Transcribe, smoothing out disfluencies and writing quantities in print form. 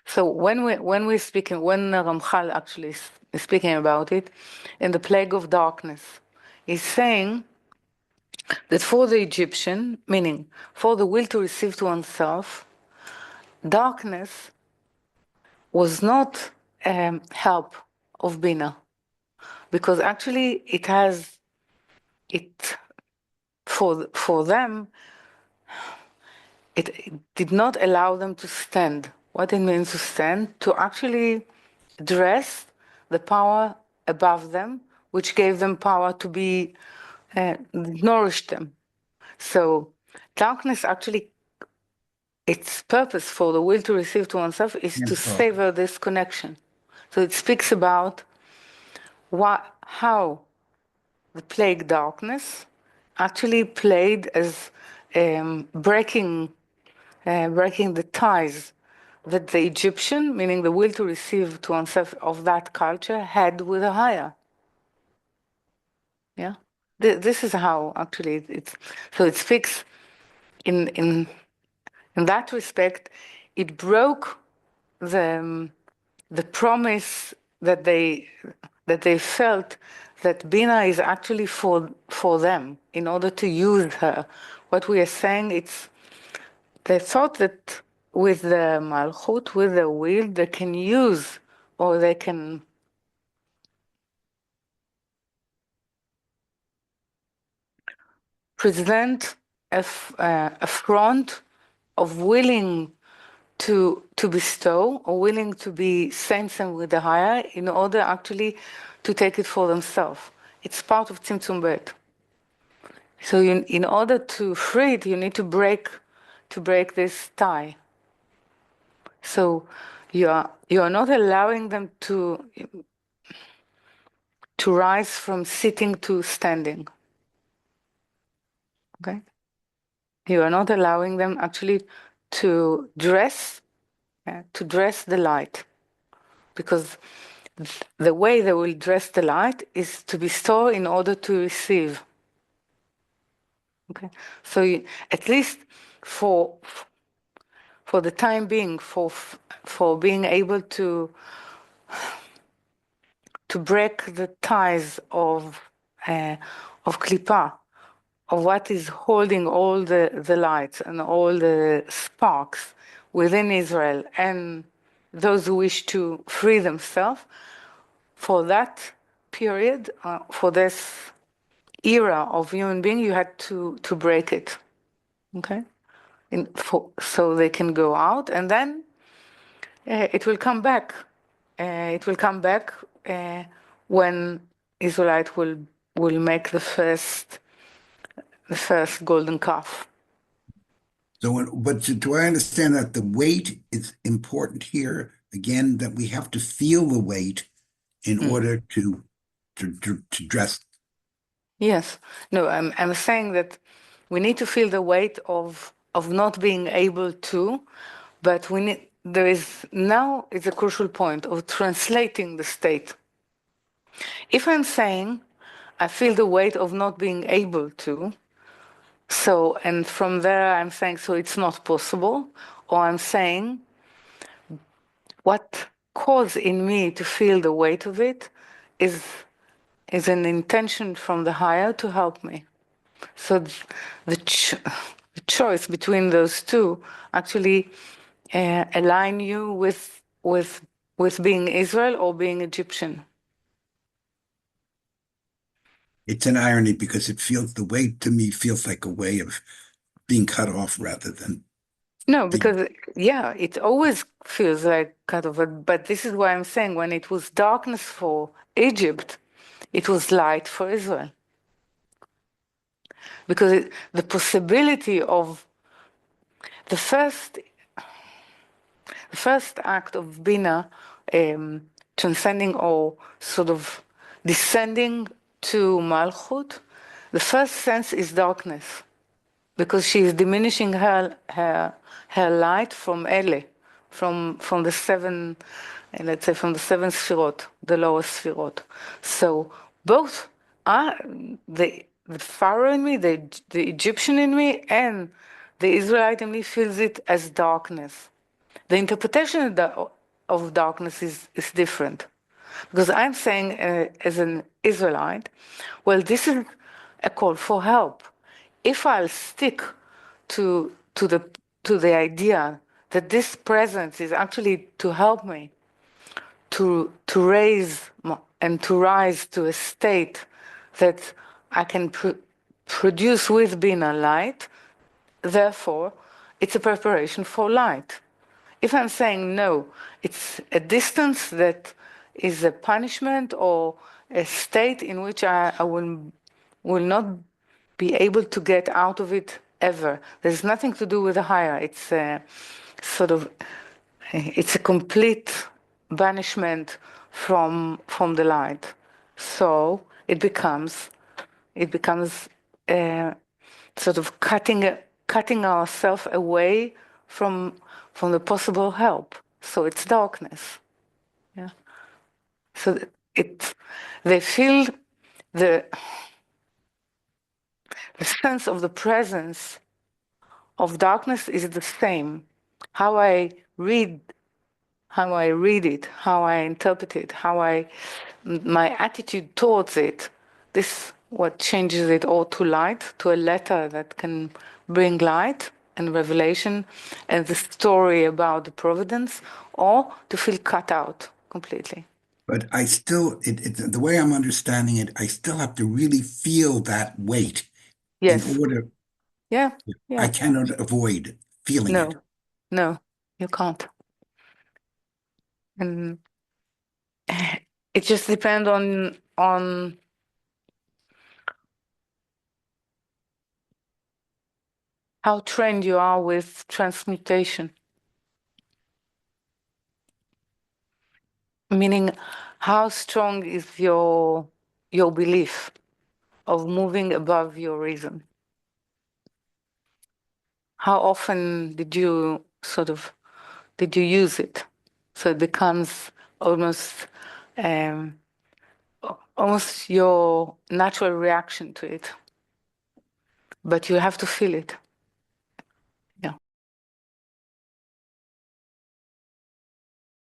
So when we're speaking, when Ramchal actually is speaking about it, in the plague of darkness, he's saying that for the Egyptian, meaning for the will to receive to oneself, darkness was not help of Bina, because actually it for them it did not allow them to stand. What it means to stand, to actually address the power above them, which gave them power to be nourished them. So darkness actually, its purpose for the will to receive to oneself is to savor this connection. So it speaks about how the plague darkness actually played as breaking the ties that the Egyptian, meaning the will to receive to oneself of that culture, had with a higher. Yeah, this is how actually it's. So it speaks in that respect. It broke the promise that they felt that Bina is actually for them in order to use her. What we are saying, it's they thought that with the Malchut, with the will, they can use or they can present a front of willing to bestow or willing to be same with the higher in order actually to take it for themselves. It's part of Tzimtzum Bet. So in order to free it, you need to break this tie. So you are not allowing them to rise from sitting to standing. Okay? You are not allowing them actually to dress the light, because the way they will dress the light is to bestow in order to receive. Okay, so at least for the time being, for being able to break the ties of klipa, of what is holding all the lights and all the sparks within Israel and those who wish to free themselves, for that period, for this era of human being, you had to break it, okay? So they can go out, and then it will come back. It will come back when Israelite will make the first golden calf. So, but do I understand that the weight is important here? Again, that we have to feel the weight in order to dress. Yes. No, I'm saying that we need to feel the weight of not being able to, but there is now is a crucial point of translating the state. If I'm saying I feel the weight of not being able to, so, and from there I'm saying, so it's not possible, or I'm saying what caused in me to feel the weight of it is an intention from the higher to help me. So the choice between those two actually align you with being Israel or being Egyptian. It's an irony because the weight to me feels like a way of being cut off rather than. No, because it always feels like kind of but this is why I'm saying when it was darkness for Egypt, it was light for Israel. Because the possibility of the first act of Bina, transcending or sort of descending to Malchut, the first sense is darkness, because she is diminishing her light from Ele, from the seven, let's say from the seven Sfirot, the lower Sfirot. So both are the Pharaoh in me, the Egyptian in me, and the Israelite in me feels it as darkness. The interpretation of darkness is different. Because I'm saying, as an Israelite, well, this is a call for help. If I'll stick to the idea that this presence is actually to help me to raise and to rise to a state that I can produce with Bina light, therefore, it's a preparation for light. If I'm saying no, it's a distance that is a punishment or a state in which I will not be able to get out of it ever. There's nothing to do with the higher. It's a sort of, it's a complete banishment from the light. So it becomes sort of cutting ourselves away from the possible help. So it's darkness. Yeah. So they feel the sense of the presence of darkness is the same. How I read it, how I interpret it, my attitude towards it. This what changes it all to light, to a letter that can bring light and revelation, and the story about the providence, or to feel cut out completely. But I still, the way I'm understanding it, I still have to really feel that weight in Yes. order. Yeah. I Yeah. cannot avoid feeling it. No, you can't. And it just depends on how trained you are with transmutation. Meaning, how strong is your belief of moving above your reason? How often did you use it? So it becomes almost your natural reaction to it. But you have to feel it.